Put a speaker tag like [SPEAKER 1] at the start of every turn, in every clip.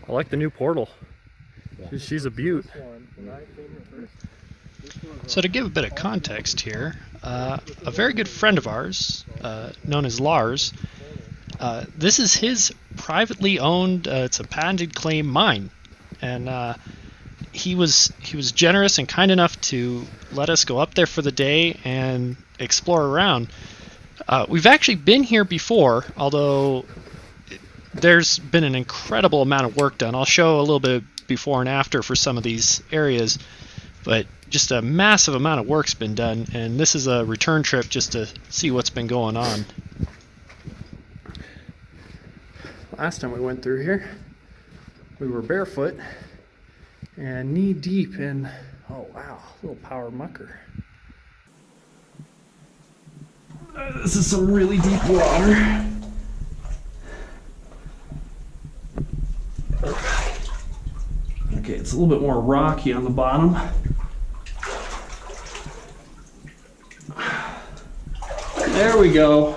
[SPEAKER 1] I like the new portal. She's a beaut.
[SPEAKER 2] So to give a bit of context here, a very good friend of ours, known as Lars, this is his privately owned, it's a patented claim mine, and he was generous and kind enough to let us go up there for the day and explore around. We've actually been here before, although there's been an incredible amount of work done. I'll show a little bit before and after for some of these areas, but just a massive amount of work's been done, and this is a return trip just to see what's been going on.
[SPEAKER 1] Last time we went through here, we were barefoot and knee deep in, oh wow, little power mucker. This is some really deep water. Okay, it's a little bit more rocky on the bottom. There we go.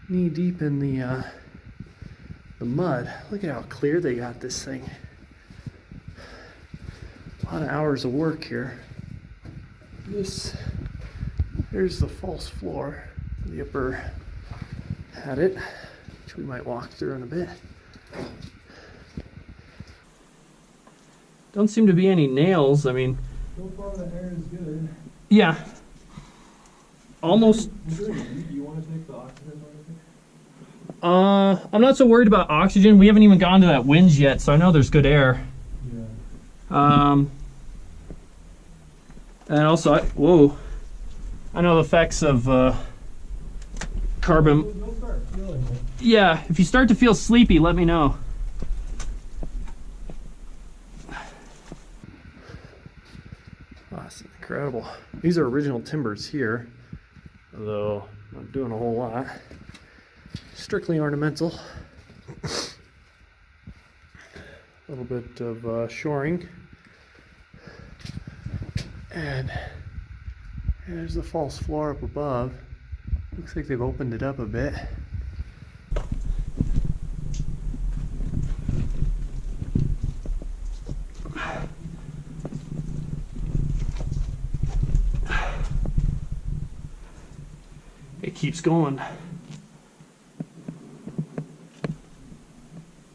[SPEAKER 1] Knee deep in the mud. Look at how clear they got this thing. A lot of hours of work here. Here's the false floor. The upper had it, which we might walk through in a bit. Don't seem to be any nails. I mean,
[SPEAKER 3] so far the air is good.
[SPEAKER 1] yeah. Almost.
[SPEAKER 3] Do you want to take the oxygen?
[SPEAKER 1] I'm not so worried about oxygen. We haven't even gone to that wind yet, so I know there's good air.
[SPEAKER 3] Yeah.
[SPEAKER 1] And also, I know the effects of carbon.
[SPEAKER 3] You'll start feeling it.
[SPEAKER 1] Yeah, if you start to feel sleepy, let me know. Oh, that's incredible. These are original timbers here, though not doing a whole lot. Strictly ornamental. A little bit of shoring. And there's the false floor up above. Looks like they've opened it up a bit. It keeps going.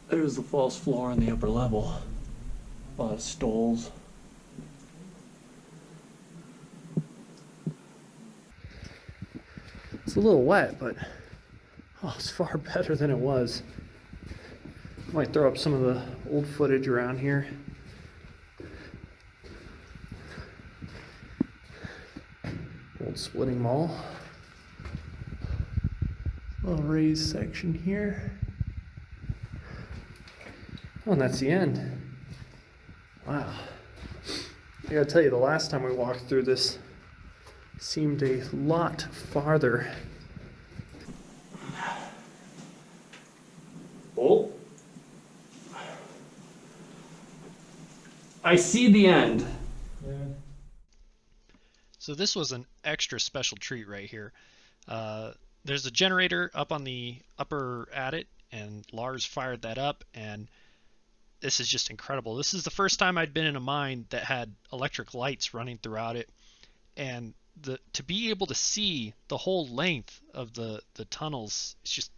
[SPEAKER 1] There's the false floor on the upper level. A lot of stoles. It's a little wet, but it's far better than it was. Might throw up some of the old footage around here. Old splitting mall. Little raised section here. Oh, and that's the end. Wow. I gotta tell you, the last time we walked through this seemed a lot farther. Oh. I see the end.
[SPEAKER 3] Yeah.
[SPEAKER 2] So this was an extra special treat right here. There's a generator up on the upper adit, and Lars fired that up, and this is just incredible. This is the first time I'd been in a mine that had electric lights running throughout it, and to be able to see the whole length of the tunnels, it's just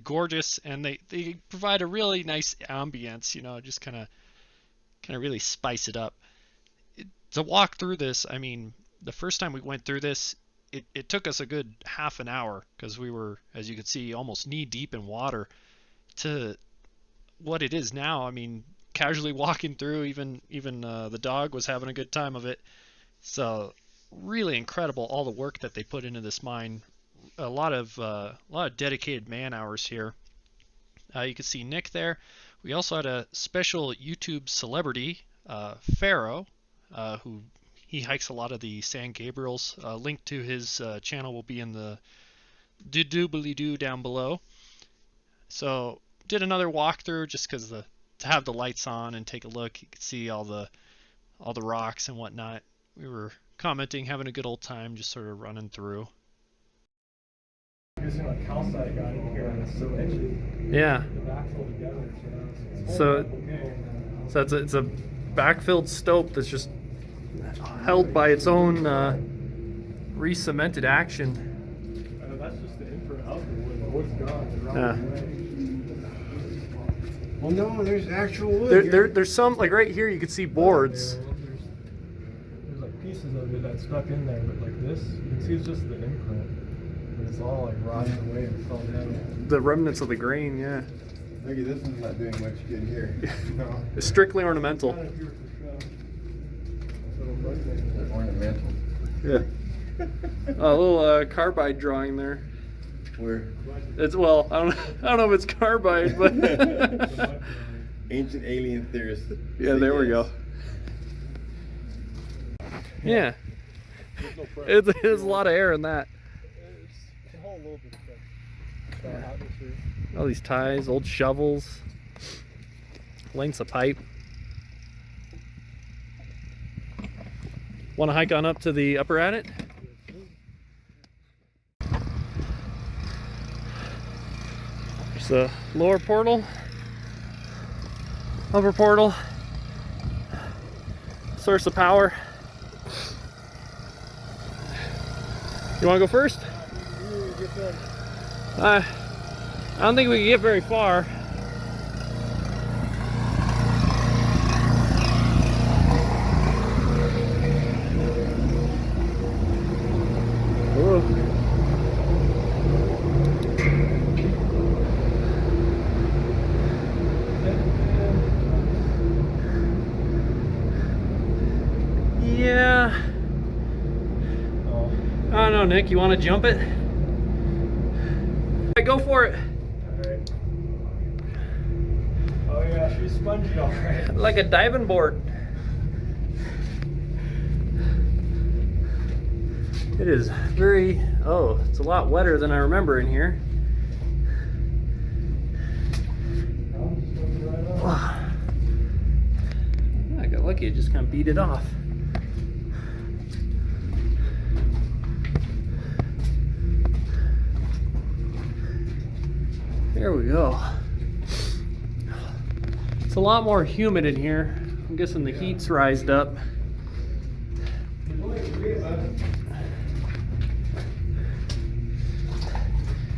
[SPEAKER 2] gorgeous, and they provide a really nice ambience, you know, just kind of really spice it up. To walk through this, I mean, the first time we went through this, it took us a good half an hour, because we were, as you can see, almost knee deep in water. To what it is now, I mean, casually walking through, even the dog was having a good time of it. So really incredible, all the work that they put into this mine. A lot of dedicated man hours here. You can see Nick there. We also had a special YouTube celebrity, PHARRAOH, who he hikes a lot of the San Gabriels. Link to his channel will be in the doobly-doo down below. So did another walkthrough just because the to have the lights on and take a look. You could see all the rocks and whatnot. We were commenting, having a good old time, just sort of running through.
[SPEAKER 3] Using a calcite got in here, and so actually
[SPEAKER 1] Yeah.
[SPEAKER 3] the back's all together.
[SPEAKER 1] So it's a backfilled stope that's just held by its own re-cemented action.
[SPEAKER 3] That's just the input output. The wood's gone. The rock
[SPEAKER 1] Yeah.
[SPEAKER 3] away.
[SPEAKER 4] Well, no, there's actual wood.
[SPEAKER 1] There's some, like right here you could see boards.
[SPEAKER 3] There's like pieces of it that stuck in there, but like this, you can see it's just the imprint. But it's all like rotting away and fell down.
[SPEAKER 1] The remnants of the grain, yeah.
[SPEAKER 4] Look at this one's not doing much good here. No.
[SPEAKER 1] It's strictly ornamental.
[SPEAKER 3] Not if you were to show. Little bug thing.
[SPEAKER 4] They're ornamental.
[SPEAKER 1] Yeah. A little carbide drawing there.
[SPEAKER 4] Where
[SPEAKER 1] It's, well, I don't know if it's carbide, but
[SPEAKER 4] ancient alien theorists.
[SPEAKER 1] yeah, there we go. Yeah,
[SPEAKER 3] There's no pressure.
[SPEAKER 1] there's a lot of air in that.
[SPEAKER 3] It's a whole little bit of atmosphere.
[SPEAKER 1] All these ties, old shovels, lengths of pipe. Want to hike on up to the upper adit? There's the lower portal, upper portal, source of power. You want to go first? I don't think we can get very far. Whoa. Yeah. I don't know, Nick. You want to jump it? Hey, go for it.
[SPEAKER 3] Alright. Oh yeah, she's spongy alright.
[SPEAKER 1] Like a diving board. It is very, oh, it's a lot wetter than I remember in here. I got lucky, it just kind of beat it off. There we go. It's a lot more humid in here. I'm guessing the heat's rised up.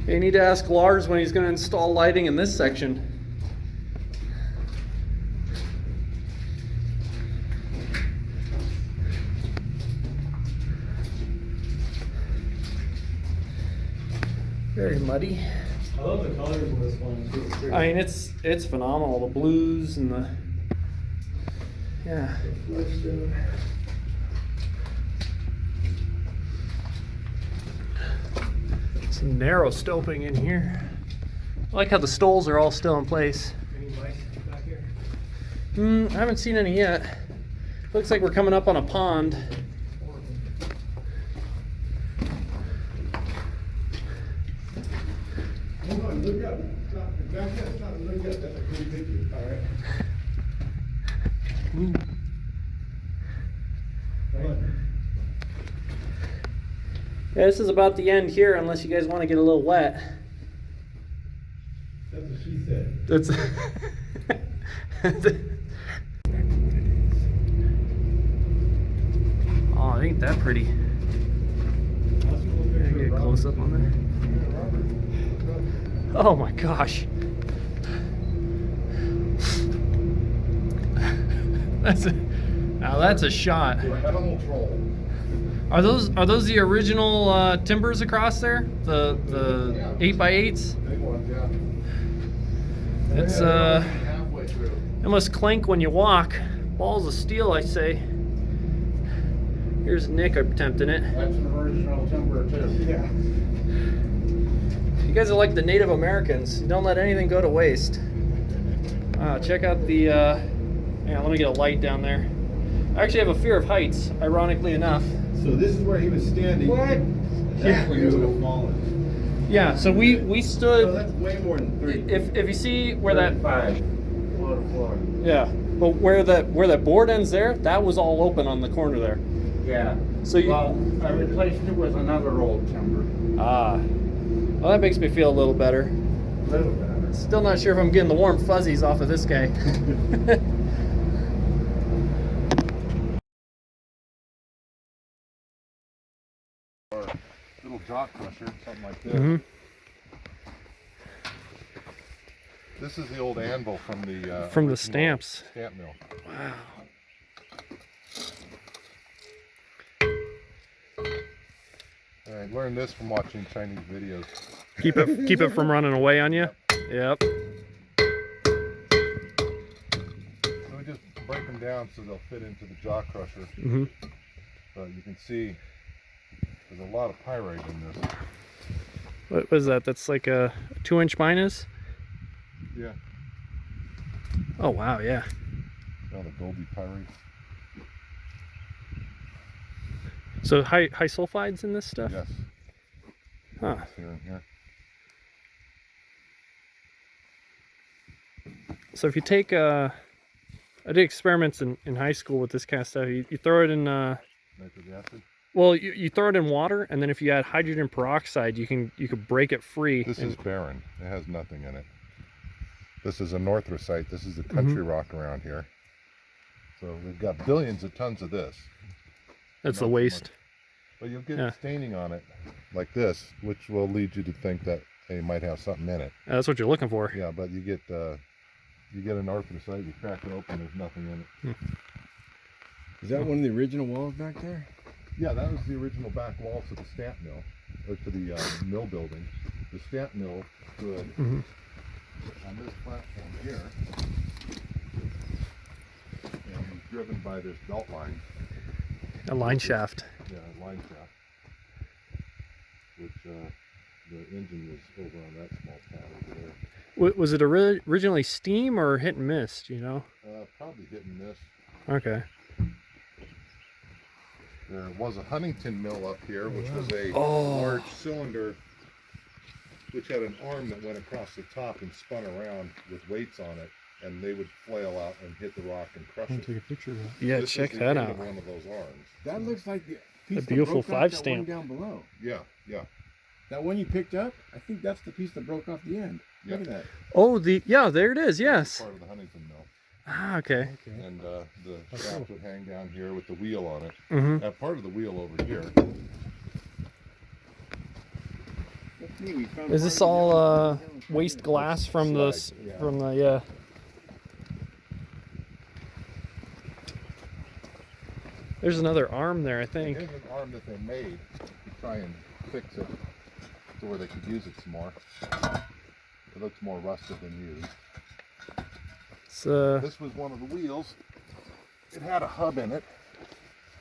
[SPEAKER 1] You need to ask Lars when he's going to install lighting in this section. Very muddy.
[SPEAKER 3] I love the colors in this one. It's pretty.
[SPEAKER 1] I mean, it's phenomenal. The blues and the, yeah. Some narrow stoping in here. I like how the stoles are all still in place.
[SPEAKER 3] Any mice back here?
[SPEAKER 1] I haven't seen any yet. Looks like we're coming up on a pond.
[SPEAKER 4] Hold on, look up. Stop. Back up, stop, look up. That's a cool picture.
[SPEAKER 3] Alright.
[SPEAKER 1] Yeah, this is about the end here, unless you guys want to get a little wet.
[SPEAKER 4] That's what she said.
[SPEAKER 1] That's. Oh, ain't that pretty? Get a close up on there. Oh my gosh. Now that's a shot.
[SPEAKER 4] Animal troll.
[SPEAKER 1] Are those the original timbers across there? The 8x8s?
[SPEAKER 4] Big ones, yeah.
[SPEAKER 1] It's
[SPEAKER 4] Halfway through.
[SPEAKER 1] it must clank when you walk. Balls of steel, I say. Here's Nick attempting it.
[SPEAKER 4] That's an original timber too. Yeah.
[SPEAKER 1] You guys are like the Native Americans. You don't let anything go to waste. Check out the. Yeah, let me get a light down there. I actually have a fear of heights, ironically enough.
[SPEAKER 4] So this is where he was standing. What? That's where he would have fallen.
[SPEAKER 1] Yeah, so we
[SPEAKER 4] So
[SPEAKER 1] stood.
[SPEAKER 4] that's way more than 3.
[SPEAKER 1] If you see where that
[SPEAKER 4] 5.
[SPEAKER 5] floor.
[SPEAKER 1] Yeah, but where that board ends there, that was all open on the corner there.
[SPEAKER 5] Yeah.
[SPEAKER 1] So you,
[SPEAKER 5] Well, I replaced it with another old timber.
[SPEAKER 1] well, that makes me feel a little better.
[SPEAKER 5] A little better.
[SPEAKER 1] Still not sure if I'm getting the warm fuzzies off of this guy.
[SPEAKER 6] Little jaw crusher, something like this.
[SPEAKER 1] Mm-hmm.
[SPEAKER 6] This is the old anvil from the
[SPEAKER 1] From the
[SPEAKER 6] original
[SPEAKER 1] stamps.
[SPEAKER 6] stamp mill.
[SPEAKER 1] Wow.
[SPEAKER 6] I learned this from watching Chinese videos.
[SPEAKER 1] Keep it from running away on you. Yep.
[SPEAKER 6] So we just break them down so they'll fit into the jaw crusher.
[SPEAKER 1] Mm-hmm.
[SPEAKER 6] But you can see there's a lot of pyrite in this.
[SPEAKER 1] What was that? That's like a 2-inch minus.
[SPEAKER 6] Yeah.
[SPEAKER 1] Oh wow, yeah.
[SPEAKER 6] Oh, the goldy pyrite.
[SPEAKER 1] So high sulfides in this stuff.
[SPEAKER 6] Yes.
[SPEAKER 1] Huh.
[SPEAKER 6] It's here and here.
[SPEAKER 1] So if you take I did experiments in high school with this kind of stuff. You throw it in
[SPEAKER 6] Nitric acid.
[SPEAKER 1] well, you throw it in water, and then if you add hydrogen peroxide, you could break it free.
[SPEAKER 6] This
[SPEAKER 1] and,
[SPEAKER 6] is barren. It has nothing in it. This is a northrosite. This is the country rock around here. So we've got billions of tons of this.
[SPEAKER 1] that's
[SPEAKER 6] not
[SPEAKER 1] the
[SPEAKER 6] so
[SPEAKER 1] waste.
[SPEAKER 6] much. But you'll get
[SPEAKER 1] Yeah.
[SPEAKER 6] staining on it like this, which will lead you to think that they might have something in it.
[SPEAKER 1] That's what you're looking for.
[SPEAKER 6] Yeah, but you get an northrosite, you crack it open, there's nothing in it.
[SPEAKER 7] Is that one of the original walls back there?
[SPEAKER 6] Yeah, that was the original back wall to the stamp mill, or to the mill building. The stamp mill stood
[SPEAKER 1] Mhm.
[SPEAKER 6] on this platform here, and was driven by this belt line.
[SPEAKER 1] A line shaft.
[SPEAKER 6] Yeah, line shaft, which the engine was over on that small pad over there.
[SPEAKER 1] Was it originally steam or hit and miss? Do you know?
[SPEAKER 6] Probably hit and miss.
[SPEAKER 1] Okay.
[SPEAKER 6] There was a Huntington mill up here, which was a
[SPEAKER 1] Oh.
[SPEAKER 6] large cylinder which had an arm that went across the top and spun around with weights on it, and they would flail out and hit the rock and crush it.
[SPEAKER 3] Take a picture of that.
[SPEAKER 1] Yeah,
[SPEAKER 6] This is
[SPEAKER 1] check
[SPEAKER 6] the
[SPEAKER 1] that
[SPEAKER 6] end
[SPEAKER 1] out.
[SPEAKER 6] of one of those arms.
[SPEAKER 7] That looks like the piece that
[SPEAKER 1] beautiful
[SPEAKER 7] broke off
[SPEAKER 1] 5
[SPEAKER 7] that
[SPEAKER 1] stamp.
[SPEAKER 7] one down below.
[SPEAKER 6] Yeah, yeah.
[SPEAKER 7] That one you picked up, I think that's the piece that broke off the end. Look at that.
[SPEAKER 1] Oh, there it is. Yes.
[SPEAKER 6] Part of the Huntington mill.
[SPEAKER 1] Ah, okay.
[SPEAKER 3] Okay.
[SPEAKER 6] And the shaft would hang down here with the wheel on it.
[SPEAKER 1] Mm-hmm.
[SPEAKER 6] That part of the wheel over here.
[SPEAKER 7] That's neat. We found
[SPEAKER 1] Is
[SPEAKER 7] part
[SPEAKER 1] this
[SPEAKER 7] of it
[SPEAKER 1] all
[SPEAKER 7] down
[SPEAKER 1] waste glass from the
[SPEAKER 6] Slag, yeah.
[SPEAKER 1] from the yeah? There's another arm there, I think.
[SPEAKER 6] Here's an arm that they made to try and fix it to where they could use it some more. It looks more rusted than used.
[SPEAKER 1] It's
[SPEAKER 6] This was one of the wheels. It had a hub in it,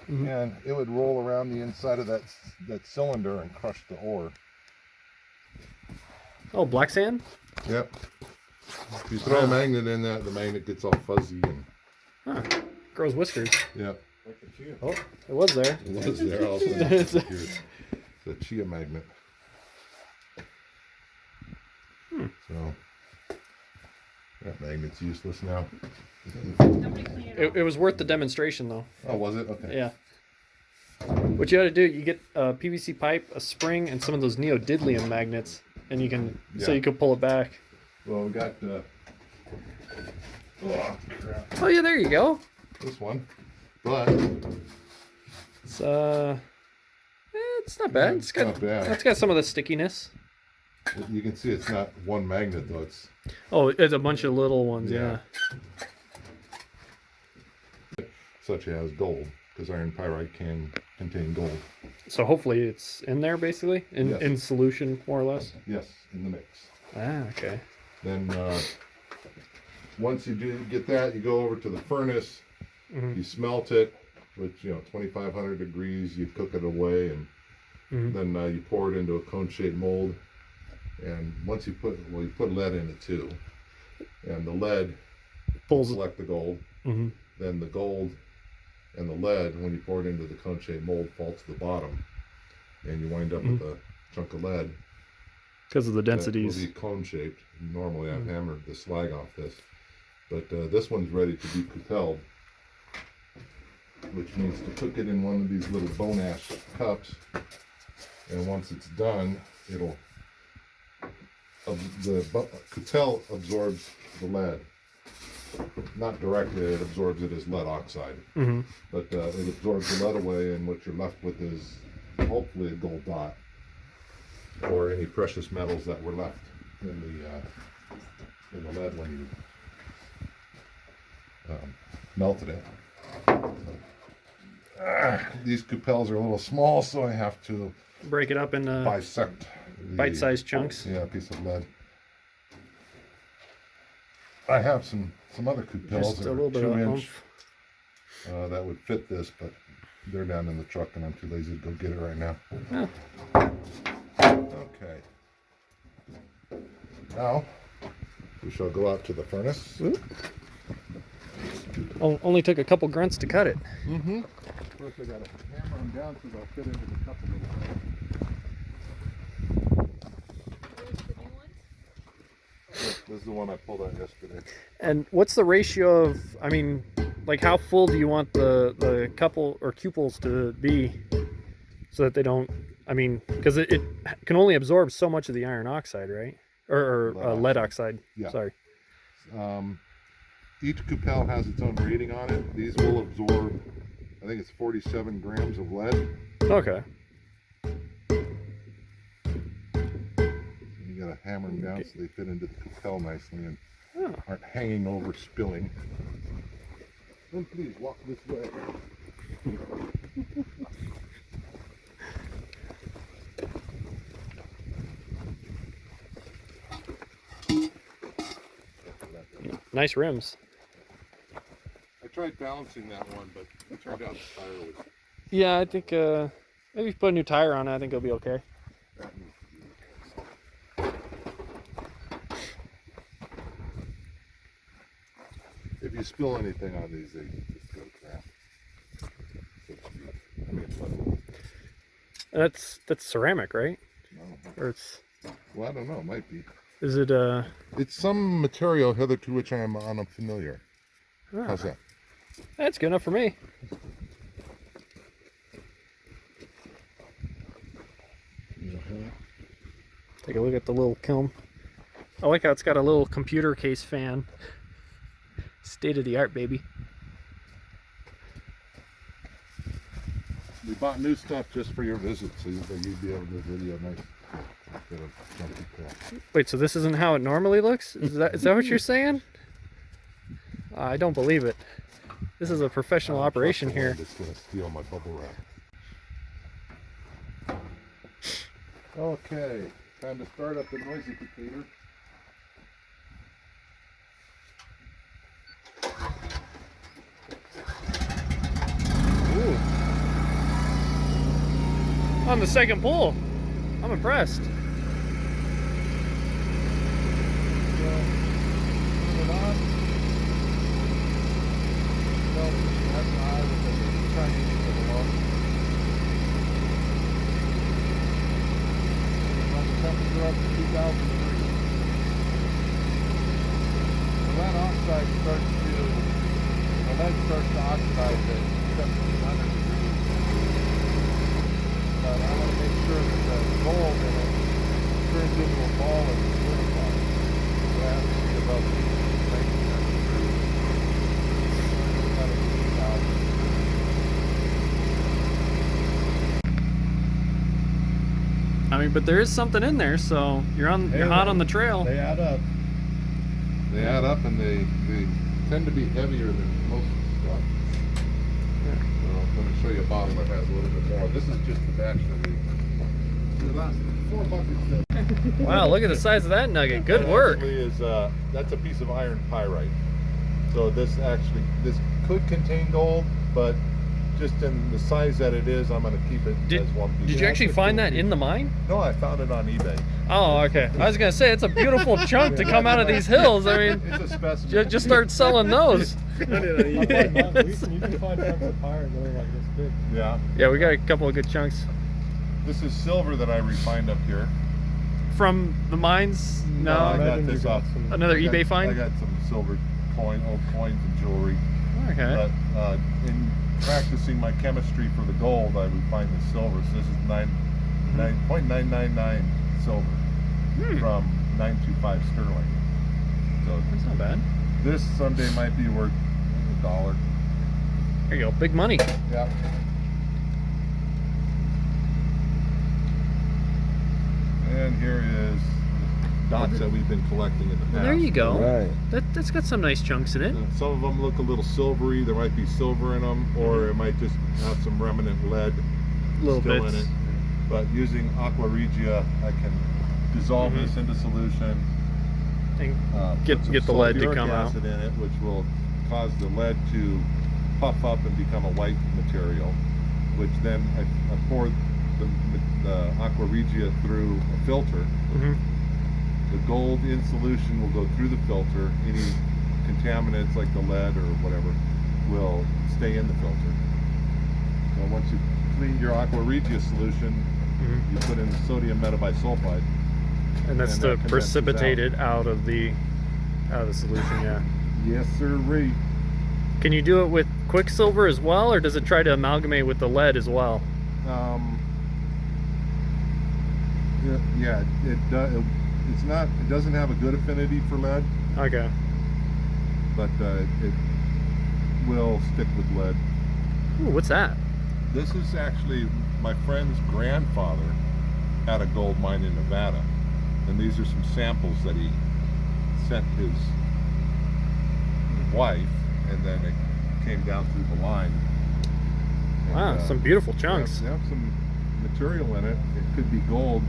[SPEAKER 1] Mhm.
[SPEAKER 6] and it would roll around the inside of that cylinder and crush the ore.
[SPEAKER 1] oh, black sand.
[SPEAKER 6] Yep. If you throw a magnet in that, the magnet gets all fuzzy and
[SPEAKER 1] Huh. Grows whiskers.
[SPEAKER 6] yep.
[SPEAKER 1] Oh, it was there.
[SPEAKER 6] It was there also.
[SPEAKER 1] It's a-
[SPEAKER 6] It's a chia magnet. So that magnet's useless now.
[SPEAKER 1] It was worth the demonstration, though.
[SPEAKER 6] Oh, was it? Okay.
[SPEAKER 1] Yeah. What you got to do, you get a PVC pipe, a spring, and some of those neodymium magnets, and you can so
[SPEAKER 6] Yeah.
[SPEAKER 1] you can pull it back.
[SPEAKER 6] Well, we got oh, crap.
[SPEAKER 1] Oh yeah, there you go.
[SPEAKER 6] This one, but
[SPEAKER 1] It's it's not bad. It's got
[SPEAKER 6] not bad.
[SPEAKER 1] it's got some of the stickiness.
[SPEAKER 6] You can see it's not one magnet though. It's
[SPEAKER 1] Oh, it's a bunch of little ones. Yeah.
[SPEAKER 6] such as gold, because iron pyrite can contain gold.
[SPEAKER 1] So hopefully it's in there basically in
[SPEAKER 6] Yes.
[SPEAKER 1] in solution more or less.
[SPEAKER 6] Yes, in the mix.
[SPEAKER 1] Ah, okay.
[SPEAKER 6] Then once you do get that, you go over to the furnace.
[SPEAKER 1] Mhm.
[SPEAKER 6] You smelt it, which 2,500 degrees. You cook it away, and
[SPEAKER 1] Mhm.
[SPEAKER 6] then you pour it into a cone-shaped mold. And once you put lead in it too, and the lead
[SPEAKER 1] Pulls.
[SPEAKER 6] collect the gold.
[SPEAKER 1] Mm-hmm.
[SPEAKER 6] Then the gold and the lead, when you pour it into the cone-shaped mold, fall to the bottom, and you wind up with a chunk of lead.
[SPEAKER 1] Because of the
[SPEAKER 6] That
[SPEAKER 1] densities.
[SPEAKER 6] will be cone-shaped. Normally, I've hammered the slag off this, But this one's ready to be coupelled, which means to cook it in one of these little bone ash cups, and once it's done, it'll the coupel absorbs the lead. Not directly, it absorbs it as lead oxide, but it absorbs the lead away, and what you're left with is hopefully a gold dot or any precious metals that were left in the lead when you melted it. These coupels are a little small, so I have to
[SPEAKER 1] Break it up into
[SPEAKER 6] bisect
[SPEAKER 1] bite-sized chunks.
[SPEAKER 6] Yeah, a piece of lead. I have some other coupels
[SPEAKER 1] Just
[SPEAKER 6] that
[SPEAKER 1] a
[SPEAKER 6] are
[SPEAKER 1] little bit of
[SPEAKER 6] 2-inch
[SPEAKER 1] oomph.
[SPEAKER 6] that would fit this, but they're down in the truck and I'm too lazy to go get it right now.
[SPEAKER 1] Yeah.
[SPEAKER 6] Okay. Now we shall go out to the furnace.
[SPEAKER 1] Only took a couple grunts to cut it.
[SPEAKER 6] First I gotta hammer them down so they'll fit into the cup a little bit. This is the one I pulled out yesterday.
[SPEAKER 1] And what's the ratio of, I mean, like how full do you want the couple or cupels to be so that they don't, I mean, because it can only absorb so much of the iron oxide, right? Or lead oxide.
[SPEAKER 6] Yeah.
[SPEAKER 1] Sorry.
[SPEAKER 6] Each coupel has its own rating on it. These will absorb, I think it's 47 grams of lead.
[SPEAKER 1] Okay.
[SPEAKER 6] You gotta hammer them down so they fit into the coupel nicely and aren't hanging over spilling. Then please walk this way.
[SPEAKER 1] Nice rims.
[SPEAKER 6] I tried balancing that one, but it turned out the tire was
[SPEAKER 1] Yeah, I think maybe if you put a new tire on it, I think it'll be okay.
[SPEAKER 6] that needs to be replaced. If you spill anything on these, they just go crap. So to speak. I mean, but,
[SPEAKER 1] And that's ceramic, right?
[SPEAKER 6] no.
[SPEAKER 1] Or it's,
[SPEAKER 6] Well, I don't know. It might be.
[SPEAKER 1] is it
[SPEAKER 6] It's some material hitherto which I am unfamiliar. How's that?
[SPEAKER 1] That's good enough for me. Take a look at the little kiln. I like how it's got a little computer case fan. State of the art, baby.
[SPEAKER 6] We bought new stuff just for your visit, so you'd be able to video nice. Bit of jumpy crap.
[SPEAKER 1] Wait, so this isn't how it normally looks? Is that what you're saying? I don't believe it. This is a professional operation here.
[SPEAKER 6] It's gonna steal my bubble wrap. Okay, time to start up the noisy potato.
[SPEAKER 1] Ooh. On the second pull. I'm impressed.
[SPEAKER 3] Temperature up to 2,000 degrees. The lead oxide starts to, the lead starts to oxidize at 1,700 degrees. But I want to make sure that the gold in it turns into a ball of silicon. So that has to be about 1,900 degrees. About 2,000.
[SPEAKER 1] I mean, but there is something in there, so you're hot on the trail.
[SPEAKER 3] They add up.
[SPEAKER 6] They add up and they tend to be heavier than most stuff.
[SPEAKER 1] Yeah.
[SPEAKER 6] So I'm going to show you a bottle that has a little bit more. This is just the batch that we. The last 4 buckets.
[SPEAKER 1] Wow, look at the size of that nugget. Good work.
[SPEAKER 6] Actually is that's a piece of iron pyrite. So this could contain gold, but just in the size that it is, I'm going to keep it as one piece.
[SPEAKER 1] Did you actually find that in the mine?
[SPEAKER 6] No, I found it on eBay.
[SPEAKER 1] Oh, okay. I was gonna say it's a beautiful chunk to come out of these hills. I mean,
[SPEAKER 6] It's a specimen.
[SPEAKER 1] just start selling those.
[SPEAKER 3] You can find chunks of pyrite that are like this big.
[SPEAKER 6] Yeah.
[SPEAKER 1] Yeah, we got a couple of good chunks
[SPEAKER 6] This is silver that I refined up here.
[SPEAKER 1] from the mines.
[SPEAKER 6] I
[SPEAKER 1] No,
[SPEAKER 6] got this off.
[SPEAKER 1] Another
[SPEAKER 6] I got-
[SPEAKER 1] eBay find?
[SPEAKER 6] I got some silver
[SPEAKER 3] old coins and jewelry.
[SPEAKER 1] Okay.
[SPEAKER 3] But in practicing my chemistry for the gold, I refined the silver. So this is 9.999 silver from 925 sterling. So
[SPEAKER 1] That's not bad.
[SPEAKER 3] this someday might be worth $1.
[SPEAKER 1] There you go. Big money.
[SPEAKER 3] Yeah. And here is dots that we've been collecting in the past.
[SPEAKER 1] Well, there you go.
[SPEAKER 7] Right.
[SPEAKER 1] That's got some nice chunks in it.
[SPEAKER 3] Some of them look a little silvery. There might be silver in them, or it might just have some remnant lead
[SPEAKER 1] Little
[SPEAKER 3] still
[SPEAKER 1] bits.
[SPEAKER 3] in it. But using aqua regia, I can dissolve this into solution.
[SPEAKER 1] And
[SPEAKER 3] put some
[SPEAKER 1] get the lead to
[SPEAKER 3] sulfuric
[SPEAKER 1] come out.
[SPEAKER 3] acid in it, which will cause the lead to puff up and become a white material. Which then I pour the aqua regia through a filter. The gold in solution will go through the filter. Any contaminants like the lead or whatever will stay in the filter. So once you clean your aqua regia solution, you put in sodium metabisulfite.
[SPEAKER 1] And that's
[SPEAKER 3] And
[SPEAKER 1] to
[SPEAKER 3] that condenses
[SPEAKER 1] precipitate
[SPEAKER 3] out.
[SPEAKER 1] it out of the solution, yeah.
[SPEAKER 3] Yes, sir.
[SPEAKER 1] Can you do it with quicksilver as well, or does it try to amalgamate with the lead as well?
[SPEAKER 3] Yeah, it does. It's not. It doesn't have a good affinity for lead,
[SPEAKER 1] Okay.
[SPEAKER 3] but it will stick with lead.
[SPEAKER 1] Ooh, what's that?
[SPEAKER 3] This is actually my friend's grandfather had a gold mine in Nevada, and these are some samples that he sent his wife, and then it came down through the line. And,
[SPEAKER 1] Wow, some beautiful chunks.
[SPEAKER 3] They have some material in it. It could be gold.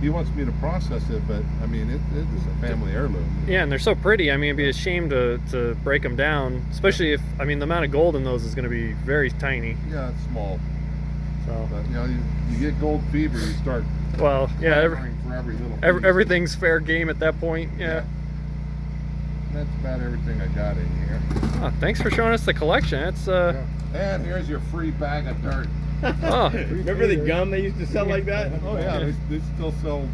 [SPEAKER 3] He wants me to process it, but I mean, it is a family heirloom.
[SPEAKER 1] Yeah, and they're so pretty. I mean, it'd be a shame to break them down, especially if, I mean, the amount of gold in those is going to be very tiny.
[SPEAKER 3] Yeah, it's small,
[SPEAKER 1] So,
[SPEAKER 3] but you know, you get gold fever, you start
[SPEAKER 1] well, yeah,
[SPEAKER 3] clamoring for every little piece.
[SPEAKER 1] everything's fair game at that point. Yeah.
[SPEAKER 3] That's about everything I got in here.
[SPEAKER 1] Oh, thanks for showing us the collection. It's
[SPEAKER 3] And here's your free bag of dirt.
[SPEAKER 1] oh,
[SPEAKER 7] Remember the gum they used to sell like that?
[SPEAKER 3] Oh yeah, they still sell.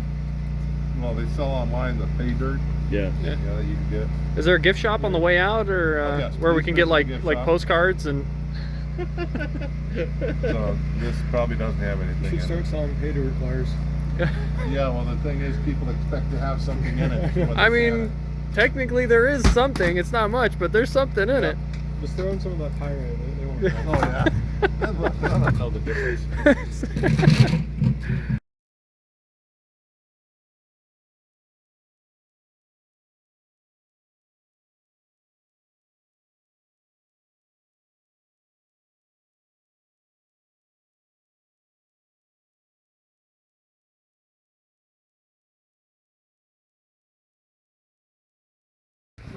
[SPEAKER 3] Well, they sell online the pay dirt.
[SPEAKER 7] Yeah.
[SPEAKER 3] Yeah, that you can get.
[SPEAKER 1] is there a gift shop on the way out, or
[SPEAKER 3] yes,
[SPEAKER 1] where we
[SPEAKER 3] please
[SPEAKER 1] can get
[SPEAKER 3] visit
[SPEAKER 1] like
[SPEAKER 3] the gift
[SPEAKER 1] like
[SPEAKER 3] shop.
[SPEAKER 1] postcards and?
[SPEAKER 3] So this probably doesn't have anything in it.
[SPEAKER 4] selling pay dirt, Lars.
[SPEAKER 3] Yeah, well the thing is, people expect to have something in it. when
[SPEAKER 1] I
[SPEAKER 3] they
[SPEAKER 1] mean, technically there is something. It's not much, but there's something in it.
[SPEAKER 4] Just throw in some of that pyrite. They won't.
[SPEAKER 3] scan it. Oh yeah. I don't know the difference.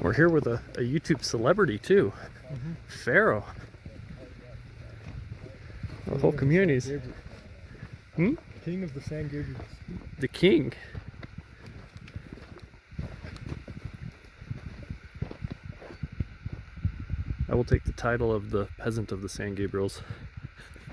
[SPEAKER 1] We're here with a YouTube celebrity too, PHARRAOH. The whole community's
[SPEAKER 4] King of the San Gabriels.
[SPEAKER 1] the king. I will take the title of the peasant of the San Gabriels.